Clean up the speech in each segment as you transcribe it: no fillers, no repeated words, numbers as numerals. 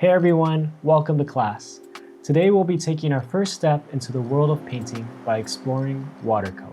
Hey everyone, welcome to class. Today we'll be taking our first step into the world of painting by exploring watercolor.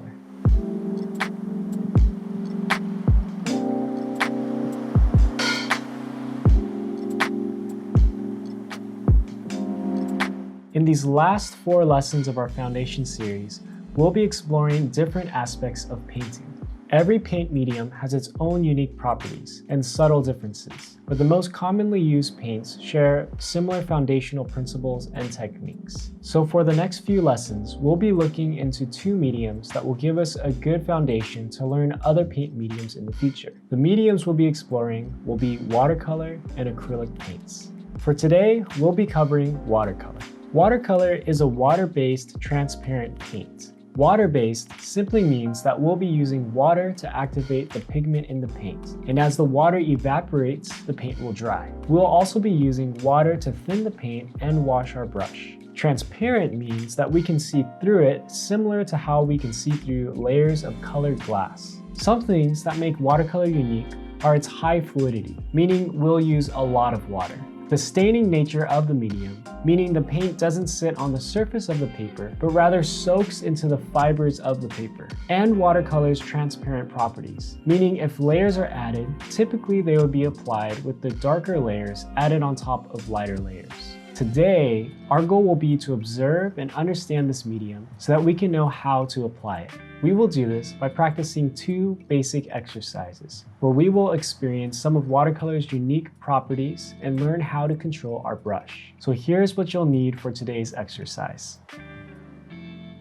In these last 4 lessons of our foundation series, we'll be exploring different aspects of painting. Every paint medium has its own unique properties and subtle differences, but the most commonly used paints share similar foundational principles and techniques. So for the next few lessons, we'll be looking into 2 mediums that will give us a good foundation to learn other paint mediums in the future. The mediums we'll be exploring will be watercolor and acrylic paints. For today, we'll be covering watercolor. Watercolor is a water-based transparent paint. Water-based simply means that we'll be using water to activate the pigment in the paint, and as the water evaporates, the paint will dry. We'll also be using water to thin the paint and wash our brush. Transparent means that we can see through it, similar to how we can see through layers of colored glass. Some things that make watercolor unique are its high fluidity, meaning we'll use a lot of water. The staining nature of the medium, meaning the paint doesn't sit on the surface of the paper, but rather soaks into the fibers of the paper. And watercolor's transparent properties, meaning if layers are added, typically they would be applied with the darker layers added on top of lighter layers. Today, our goal will be to observe and understand this medium so that we can know how to apply it. We will do this by practicing 2 basic exercises, where we will experience some of watercolor's unique properties and learn how to control our brush. So here's what you'll need for today's exercise.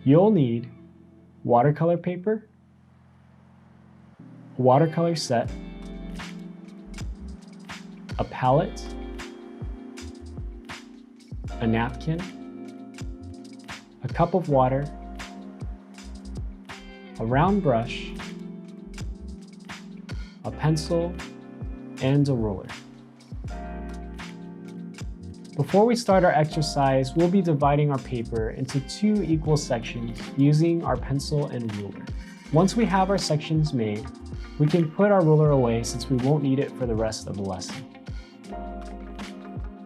You'll need watercolor paper, a watercolor set, a palette, a napkin, a cup of water, a round brush, a pencil, and a ruler. Before we start our exercise, we'll be dividing our paper into 2 equal sections using our pencil and ruler. Once we have our sections made, we can put our ruler away since we won't need it for the rest of the lesson.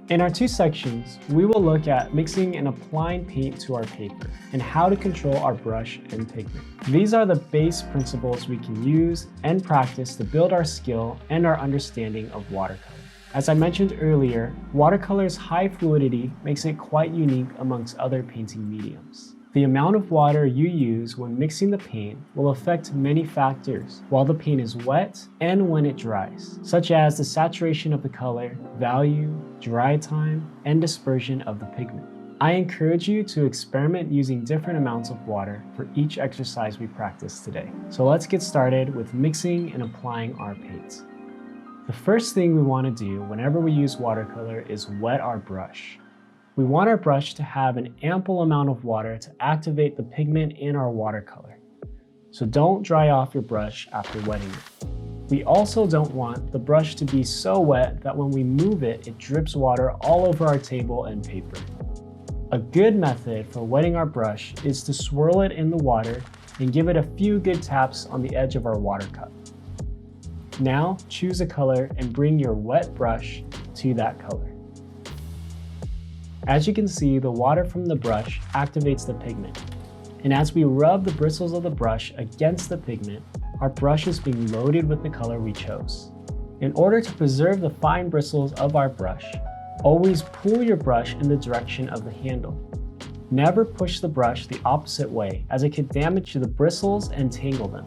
In our 2 sections, we will look at mixing and applying paint to our paper and how to control our brush and pigment. These are the base principles we can use and practice to build our skill and our understanding of watercolor. As I mentioned earlier, watercolor's high fluidity makes it quite unique amongst other painting mediums. The amount of water you use when mixing the paint will affect many factors while the paint is wet and when it dries, such as the saturation of the color, value, dry time, and dispersion of the pigment. I encourage you to experiment using different amounts of water for each exercise we practice today. So let's get started with mixing and applying our paints. The first thing we want to do whenever we use watercolor is wet our brush. We want our brush to have an ample amount of water to activate the pigment in our watercolor. So don't dry off your brush after wetting it. We also don't want the brush to be so wet that when we move it, it drips water all over our table and paper. A good method for wetting our brush is to swirl it in the water and give it a few good taps on the edge of our water cup. Now choose a color and bring your wet brush to that color. As you can see, the water from the brush activates the pigment. And as we rub the bristles of the brush against the pigment, our brush is being loaded with the color we chose. In order to preserve the fine bristles of our brush, always pull your brush in the direction of the handle. Never push the brush the opposite way, as it could damage the bristles and tangle them.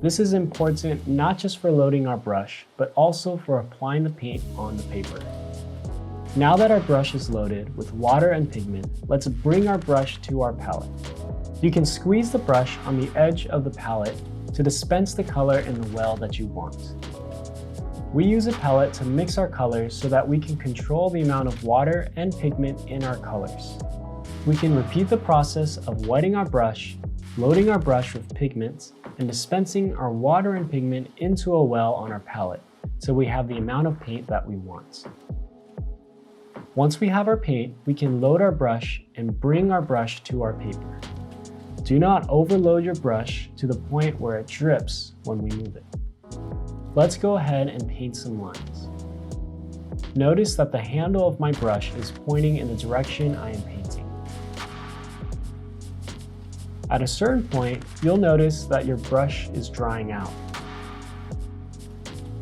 This is important not just for loading our brush, but also for applying the paint on the paper. Now that our brush is loaded with water and pigment, let's bring our brush to our palette. You can squeeze the brush on the edge of the palette to dispense the color in the well that you want. We use a palette to mix our colors so that we can control the amount of water and pigment in our colors. We can repeat the process of wetting our brush, loading our brush with pigments, and dispensing our water and pigment into a well on our palette so we have the amount of paint that we want. Once we have our paint, we can load our brush and bring our brush to our paper. Do not overload your brush to the point where it drips when we move it. Let's go ahead and paint some lines. Notice that the handle of my brush is pointing in the direction I am painting. At a certain point, you'll notice that your brush is drying out.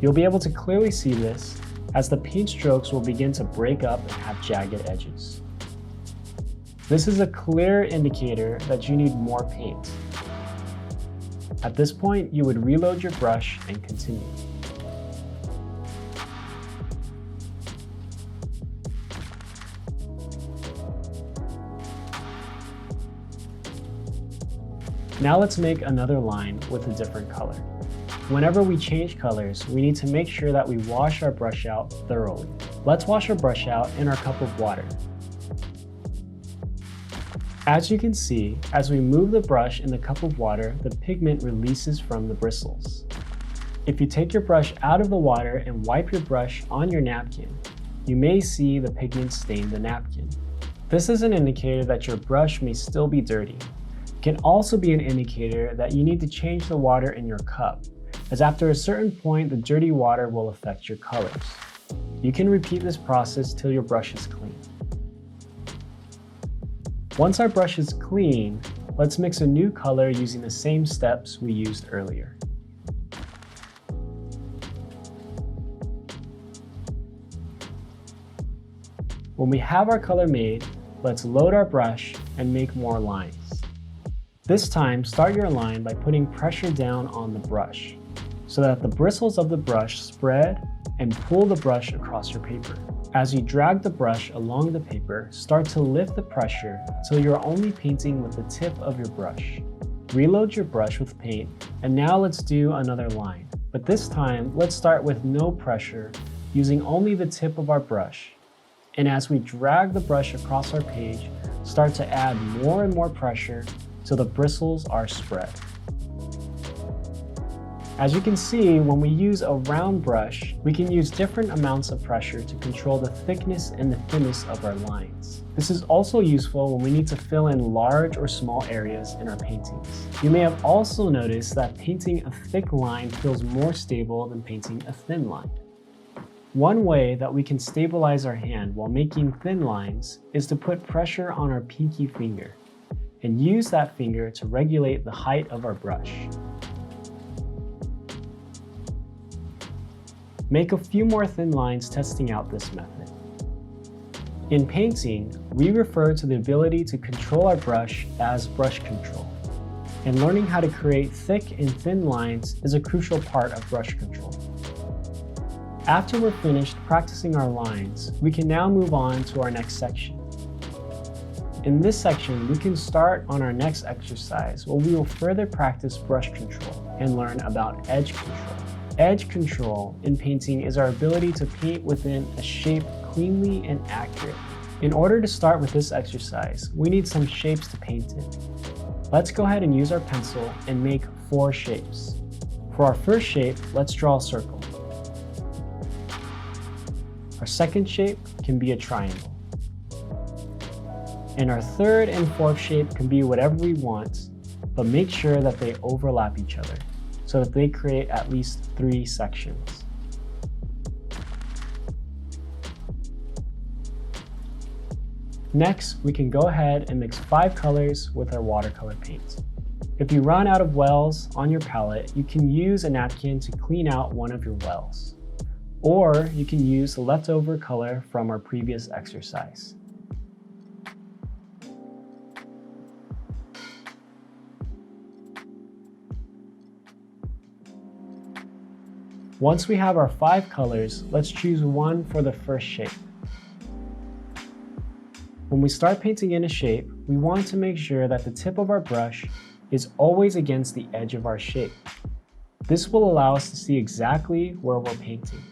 You'll be able to clearly see this as the paint strokes will begin to break up and have jagged edges. This is a clear indicator that you need more paint. At this point, you would reload your brush and continue. Now let's make another line with a different color. Whenever we change colors, we need to make sure that we wash our brush out thoroughly. Let's wash our brush out in our cup of water. As you can see, as we move the brush in the cup of water, the pigment releases from the bristles. If you take your brush out of the water and wipe your brush on your napkin, you may see the pigment stain the napkin. This is an indicator that your brush may still be dirty. It can also be an indicator that you need to change the water in your cup, as after a certain point, the dirty water will affect your colors. You can repeat this process till your brush is clean. Once our brush is clean, let's mix a new color using the same steps we used earlier. When we have our color made, let's load our brush and make more lines. This time, start your line by putting pressure down on the brush so that the bristles of the brush spread and pull the brush across your paper. As you drag the brush along the paper, start to lift the pressure until you're only painting with the tip of your brush. Reload your brush with paint, and now let's do another line. But this time, let's start with no pressure, using only the tip of our brush. And as we drag the brush across our page, start to add more and more pressure till the bristles are spread. As you can see, when we use a round brush, we can use different amounts of pressure to control the thickness and the thinness of our lines. This is also useful when we need to fill in large or small areas in our paintings. You may have also noticed that painting a thick line feels more stable than painting a thin line. One way that we can stabilize our hand while making thin lines is to put pressure on our pinky finger and use that finger to regulate the height of our brush. Make a few more thin lines testing out this method. In painting, we refer to the ability to control our brush as brush control, and learning how to create thick and thin lines is a crucial part of brush control. After we're finished practicing our lines, we can now move on to our next section. In this section, we can start on our next exercise where we will further practice brush control and learn about edge control. Edge control in painting is our ability to paint within a shape cleanly and accurately. In order to start with this exercise, we need some shapes to paint in. Let's go ahead and use our pencil and make 4 shapes. For our first shape, let's draw a circle. Our second shape can be a triangle. And our third and fourth shape can be whatever we want, but make sure that they overlap each other so that they create at least 3 sections. Next, we can go ahead and mix 5 colors with our watercolor paint. If you run out of wells on your palette, you can use a napkin to clean out one of your wells. Or you can use the leftover color from our previous exercise. Once we have our 5 colors, let's choose one for the first shape. When we start painting in a shape, we want to make sure that the tip of our brush is always against the edge of our shape. This will allow us to see exactly where we're painting.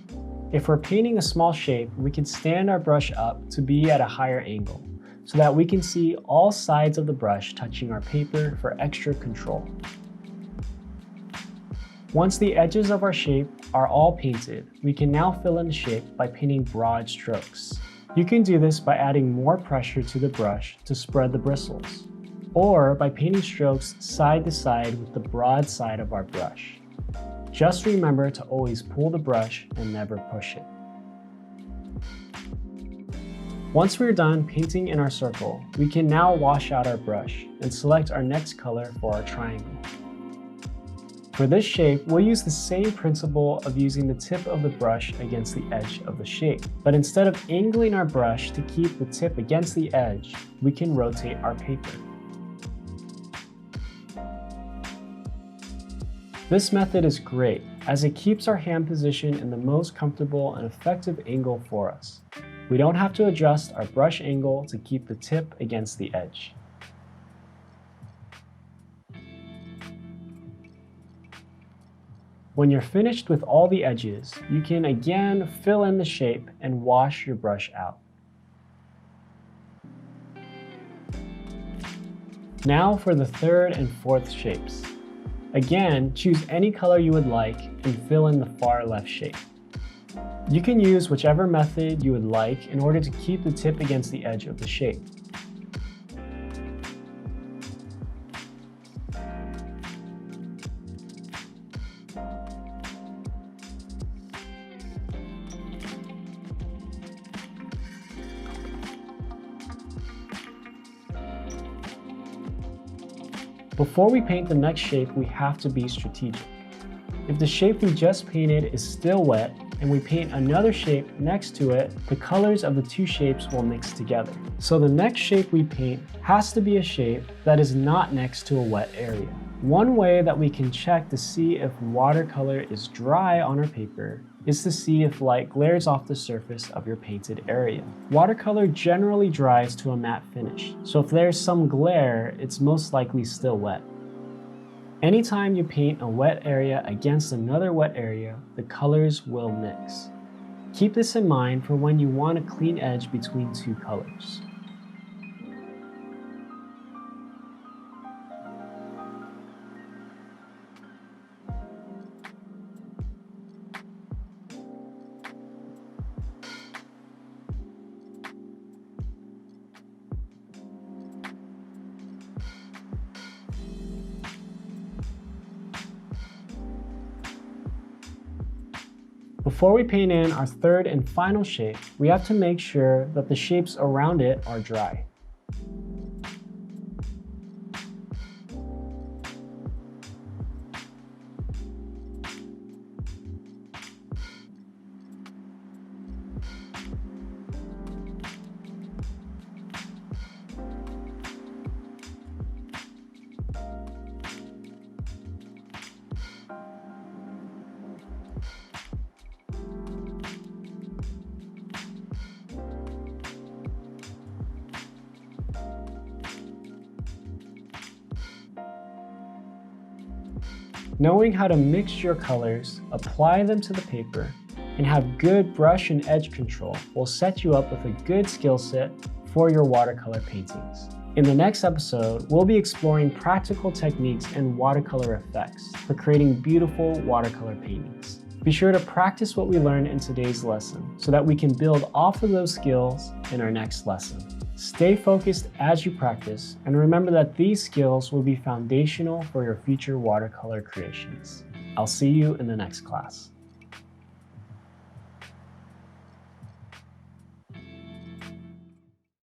If we're painting a small shape, we can stand our brush up to be at a higher angle so that we can see all sides of the brush touching our paper for extra control. Once the edges of our shape are all painted, we can now fill in the shape by painting broad strokes. You can do this by adding more pressure to the brush to spread the bristles, or by painting strokes side to side with the broad side of our brush. Just remember to always pull the brush and never push it. Once we're done painting in our circle, we can now wash out our brush and select our next color for our triangle. For this shape, we'll use the same principle of using the tip of the brush against the edge of the shape. But instead of angling our brush to keep the tip against the edge, we can rotate our paper. This method is great as it keeps our hand position in the most comfortable and effective angle for us. We don't have to adjust our brush angle to keep the tip against the edge. When you're finished with all the edges, you can again fill in the shape and wash your brush out. Now for the third and fourth shapes. Again, choose any color you would like and fill in the far left shape. You can use whichever method you would like in order to keep the tip against the edge of the shape. Before we paint the next shape, we have to be strategic. If the shape we just painted is still wet and we paint another shape next to it, the colors of the two shapes will mix together. So the next shape we paint has to be a shape that is not next to a wet area. One way that we can check to see if watercolor is dry on our paper is to see if light glares off the surface of your painted area. Watercolor generally dries to a matte finish, so if there's some glare, it's most likely still wet. Anytime you paint a wet area against another wet area, the colors will mix. Keep this in mind for when you want a clean edge between two colors. Before we paint in our third and final shape, we have to make sure that the shapes around it are dry. Knowing how to mix your colors, apply them to the paper, and have good brush and edge control will set you up with a good skill set for your watercolor paintings. In the next episode, we'll be exploring practical techniques and watercolor effects for creating beautiful watercolor paintings. Be sure to practice what we learned in today's lesson so that we can build off of those skills in our next lesson. Stay focused as you practice, and remember that these skills will be foundational for your future watercolor creations. I'll see you in the next class.